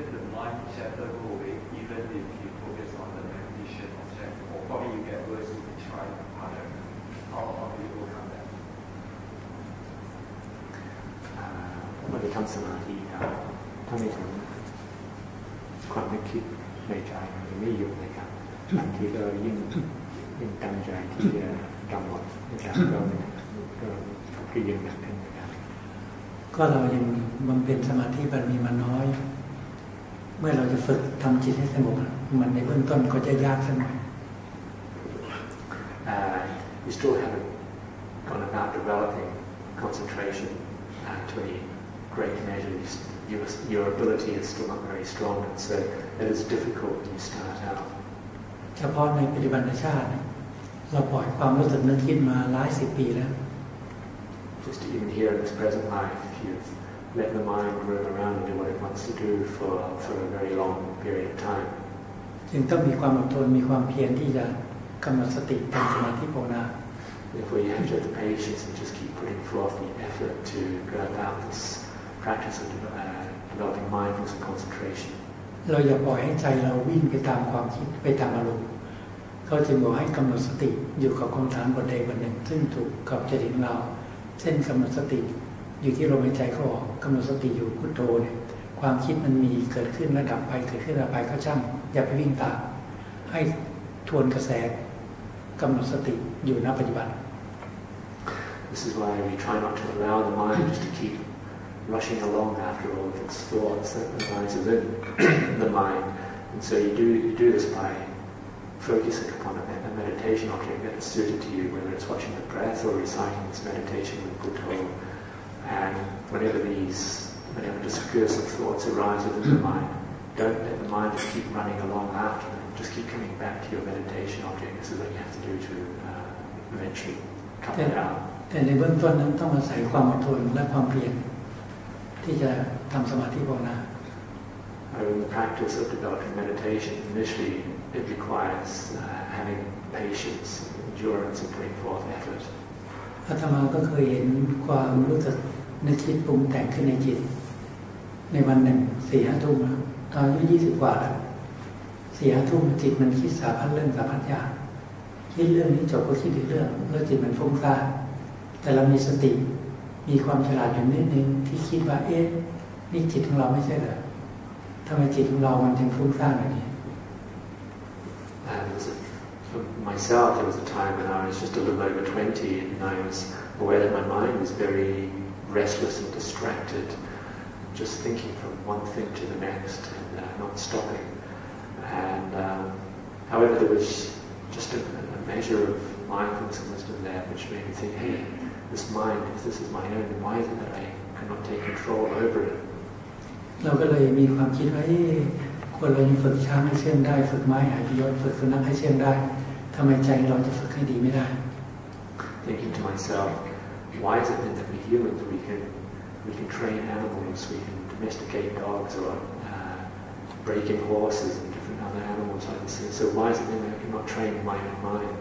meditation, the mind chatter go away even if you focus on the meditation object, or probably you get worse if you try harder. How do you overcome that? เมื่อทำสมาธิถ้าไม่ถึงความนึกคิดในใจมันไม่หยุดนะครับบางทีก็ยิ่งตั้งใจที่จะกำหนดนะครับก็ยิ่งหนักขึ้นนะครับก็เรายังบำเพ็ญสมาธิบารมีมันน้อยเมื่อเราจะฝึกทำจิตให้สงบมันในเบื้องต้นก็จะยากสักหน่อย You still haven't gone about developing concentration to any great measure. Your ability is still not very strong, and so it is difficult when you start out. เฉพาะในปัจจุบันชาติเราปล่อยความรู้สึกนึกคิดมาหลายสิบปีแล้ว Just even here in this present life, you've let the mind roam around and do what it wants to do for a very long period of time. จึงต้องมีความอดทนมีความเพียรที่จะกำหนดสติทำสมาธิภาวนา Therefore, you have to have the patience and just keep putting forth the effort to go about this practice of developing mindfulness and concentration. เราอย่าปล่อยให้ใจเราวิ่งไปตามความคิดไปตามอารมณ์เขาจึงบอกให้กำหนดสติอยู่กับกรรมฐานบทใดบทหนึ่งซึ่งถูกกับจริตเราเช่นกำหนดสติอยู่ที่ลมหายใจเข้าออกกำหนดสติอยู่พุทโธเนี่ยความคิดมันมีเกิดขึ้นระดับไปเกิดขึ้นระดับไปก็ช่างอย่าไปวิ่งตามให้ทวนกระแสกำหนดสติอยู่ณปัจจุบัน This is why we try not to allow the mind just to keep rushing along after all of its thoughts that arise within the mind, and so you do this by focusing upon a meditation object that is suited to you, whether it's watching the breath or reciting this meditation with Buddha. And whenever discursive thoughts arise within the mind, don't let the mind just keep running along after them. Just keep coming back to your meditation object. This is what you have to do to eventually cut it out. แต่ในเบื้องต้นนั้นต้องอาศัยความอดทนและความเพียรที่จะทำสมาธิภาวนา In the practice of developing meditation, initially it requires having patience, endurance, and putting forth effort. อาตมาก็เคยเห็นความรู้สึกนึกคิดปรุงแต่งขึ้นในจิตในวันหนึ่ง4-5 ทุ่มตอนอายุ20 กว่าแล้ว4-5 ทุ่มจิตมันคิดสารพัดเรื่องสารพัดอย่างคิดเรื่องนี้จบก็คิดอีกเรื่องแล้วจิตมันฟุ้งซ่านแต่เรามีสติมีความฉลาดอยู่นิดนึงที่คิดว่านี่จิตของเราไม่ใช่เหรอทำไมจิตของเรามันถึงฟุ้งซ่านแบบนี้ For myself, there was a time when I was just a little over 20 and I was aware that my mind was very restless and distracted, just thinking from one thing to the next and not stopping. And however, there was just a measure of mindfulness and wisdom there which made me think, hey, this mind, if this is my own, then why is it that I cannot take control over it? เราก็เลยมีความคิดว่าคนเรายังฝึกช้างให้เชื่องได้ฝึกไม้หายประโยชน์ฝึกสุนัขให้เชื่องได้ทำไมใจเราจะฝึกให้ดีไม่ได้ Thinking to myself, why is it then that we humans we can train animals, we can domesticate dogs or break in horses and different other animals like this? So why is it then that we cannot train my own mind?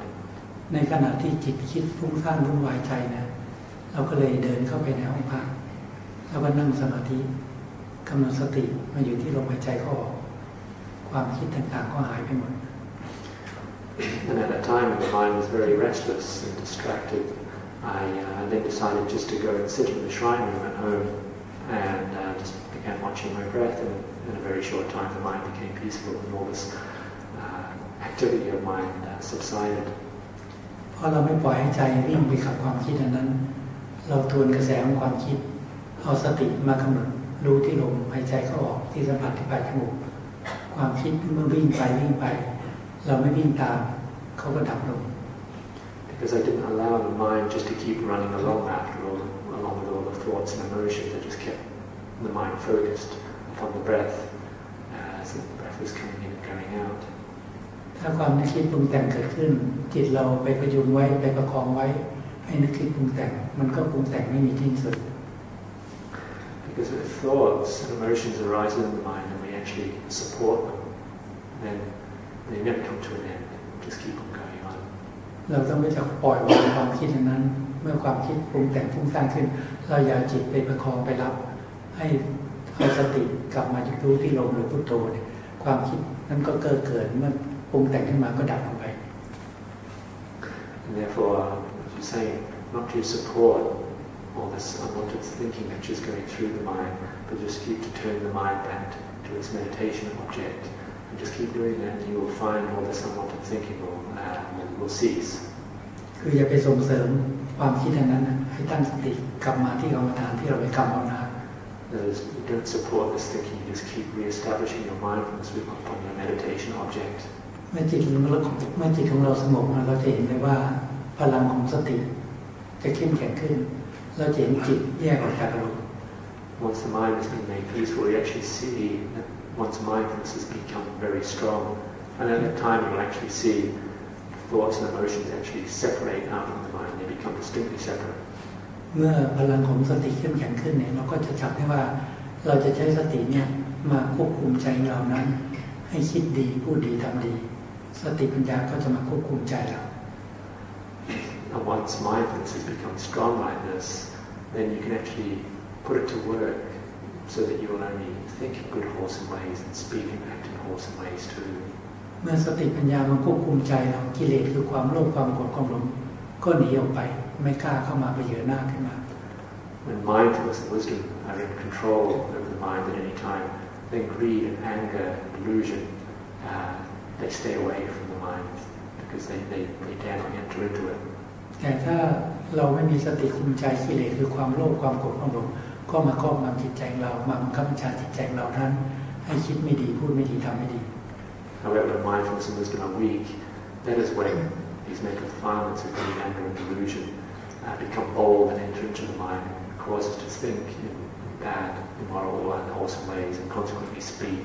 ในขณะที่จิตคิดฟุ้งซ่านวุ่นวายใจนะเราก็เลยเดินเข้าไปในห้องพักแล้วก็นั่งสมาธิกำหนดสติมาอยู่ที่ลมหายใจเข้าออกความคิดต่างๆก็หายไปหมด And at that time when the mind was very restless and distracted, I then decided just to go and sit in the shrine room at home and just began watching my breath, and in a very short time the mind became peaceful and all this activity of mind subsided. เพราะเราไม่ปล่อยให้ใจวิ่งไปกับความคิดอันนั้นเราทวนกระแสของความคิดเอาสติมากำหนดรู้ที่ลมหายใจเข้าออกที่สัมผัสที่ปลายจมูกความคิดเมื่อวิ่งไปเราไม่วิ่งตามเขาก็ดับลง Because I didn't allow the mind just to keep running along along with all the thoughts and emotions. I just kept the mind focused upon the breath as the breath was coming in and going out. ถ้าความนึกคิดปรุงแต่งเกิดขึ้นจิตเราไปประยุงไว้ไปประคองไว้ให้นึกคิดปรุงแต่งมันก็ปรุงแต่งไม่มีที่สุด Because if thoughts and emotions arise in the mind and we actually support them, then they never come to an end. They just keep on going on. เราต้องไม่จับปล่อยวางความคิดนั้นเมื่อความคิดปรุงแต่งฟุ้งซ่านขึ้นเราอย่าจิตไปประคองไปรับให้ เอาสติกลับมารู้ที่ลมหรือพุทโธเนี่ยความคิดนั้นก็เกิดเมื่อปรุงแต่งขึ้นมาก็ดับลงไป And therefore, as you say, not to support all this unwanted thinking that's just going through the mind, but just keep to turn the mind back to its meditation object, and just keep doing that, and you will find all this unwanted thinking will cease. คืออย่าไปส่งเสริมความคิดอย่างนั้นให้ตั้งสติกลับมาที่กรรมฐานที่เราไปกำเอานา You don't support this thinking, you just keep re-establishing your mindfulness upon your meditation object. เมื่อจิตของเราสงบเราจะเห็นเลยว่าพลังของสติจะเข้มแข็งขึ้นเราจะเห็นจิตแยกออกจากอารมณ์ Once the mind has been made peaceful, you actually see that once mindfulness has become very strong, and at that time you'll actually see thoughts and emotions actually separate out from the mind, they become distinctly separate. เมื่อพลังของสติเข้มแข็งขึ้นเนี่ยเราก็จะจับได้ว่าเราจะใช้สติเนี่ยมาควบคุมใจเรานั้นให้คิดดีพูดดีทำดีสติปัญญาก็จะมาควบคุมใจเรา And once mindfulness has become strong like this, then you can actually put it to work so that you will only think in good wholesome ways and speak and act in wholesome ways too. เมื่อสติปัญญามันควบคุมใจเรากิเลสคือความโลภความโกรธความหลงก็หนีออกไปไม่กล้าเข้ามาเยือนหน้าขึ้นมา When mindfulness and wisdom are in control over the mind at any time, then greed and anger and delusion, they stay away from the mind because they dare not enter into it. แต่ถ้าเราไม่มีสติคุมใจกิเลสคือความโลภความโกรธความหลงก็มาครอบงำจิตใจเรามาบังคับบัญชาจิตใจเรานั้นให้คิดไม่ดีพูดไม่ดีทำไม่ดี However, mindfulness and wisdom are weak. That is when these mental defilements of greed, anger and delusion become bold and enter into the mind and cause us to think in bad, immoral or unwholesome ways and consequently speak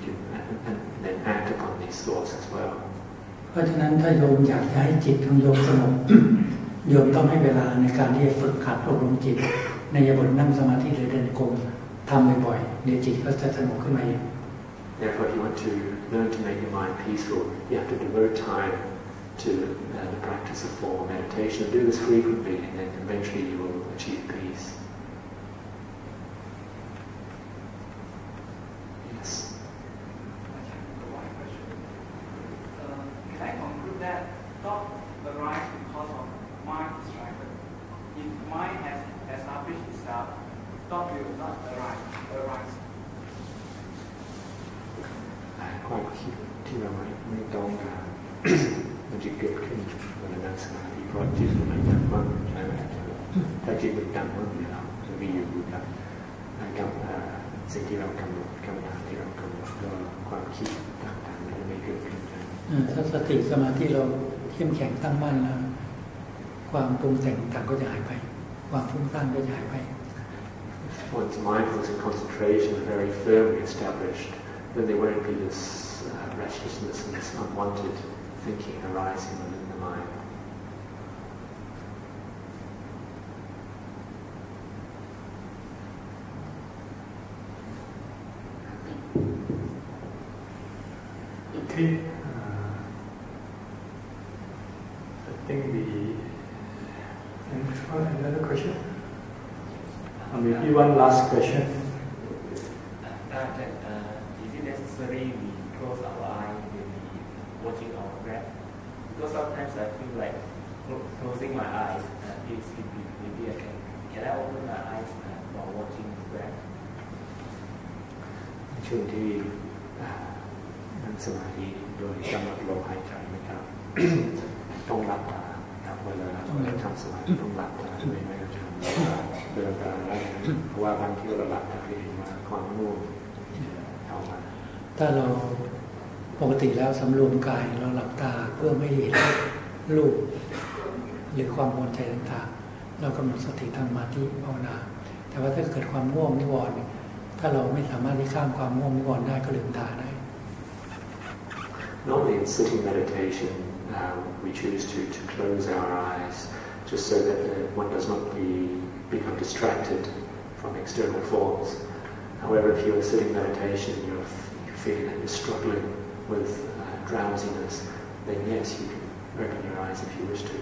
and then act upon these thoughts as well. เพราะฉะนั้นถ้าโยมอยากให้จิตของโยมสงบ โยมต้องให้เวลาในการที่จะฝึกหัดอบรมจิตในอิริยาบถนั่งสมาธิหรือเดินกรมทำบ่อยๆเดี๋ยวจิตก็จะสงบขึ้นมาเอง Therefore, if you want to learn to make your mind peaceful, you have to devote time to the practice of formal meditation. Do this frequently, and then eventually you will achieve peace. Yes. Can I conclude that thought arises because of mind distraction? If mind has established itself, thought will not arise. ความคิดที่เราไม่ต้องการมันจะเกิดขึ้นเวลานั่งสมาธิเพราะจิตมันตั้งมั่นใช่ไหมถ้าจิตมันตั้งมั่นเราจะมีอยู่กับสิ่งที่เรากำหนดกรรมฐานที่เรากำหนดก็ความคิดต่างๆมันจะไม่เกิดขึ้นถ้าสติสมาธิเราเข้มแข็งตั้งมั่นแล้วความปรุงแต่งต่างก็จะหายไปความฟุ้งซ่านก็จะหายไป Once mindfulness and concentration are very firmly established, then there won't be this restlessness and this unwanted thinking arising within the mind. Okay. I think another question? Maybe one last question. Is it necessary we close our eyes when we watching our breath? Because sometimes I feel like closing my eyes feels sleepy. Maybe can I open my eyes while watching the breath? ช่วงที่นั่งสมาธิโดยกำหนดลมหายใจนะครับ ต้องหลับตาครับเวลาทำสมาธิต้องหลับตาไม่กระทำเดินตาเพราะว่าบางทีเราหลับตาเองมาความง่วงเข้ามาถ้าเราปกติแล้วสำรวมกายเราหลับตาเพื่อไม่เห็นรูปหรือความกังวลใจต่างๆเรากำหนดสติทางสมาธิภาวนาแต่ว่าถ้าเกิดความง่วงนิวรณ์ถ้าเราไม่สามารถที่ข้ามความง่วงนิวรณ์ได้ก็ลืมตาได้ Normally in sitting meditation we choose to close our eyes just so that one does not become distracted from external forms. However, if you are sitting meditation and you're feeling that you're struggling with drowsiness, then yes, you can open your eyes if you wish to.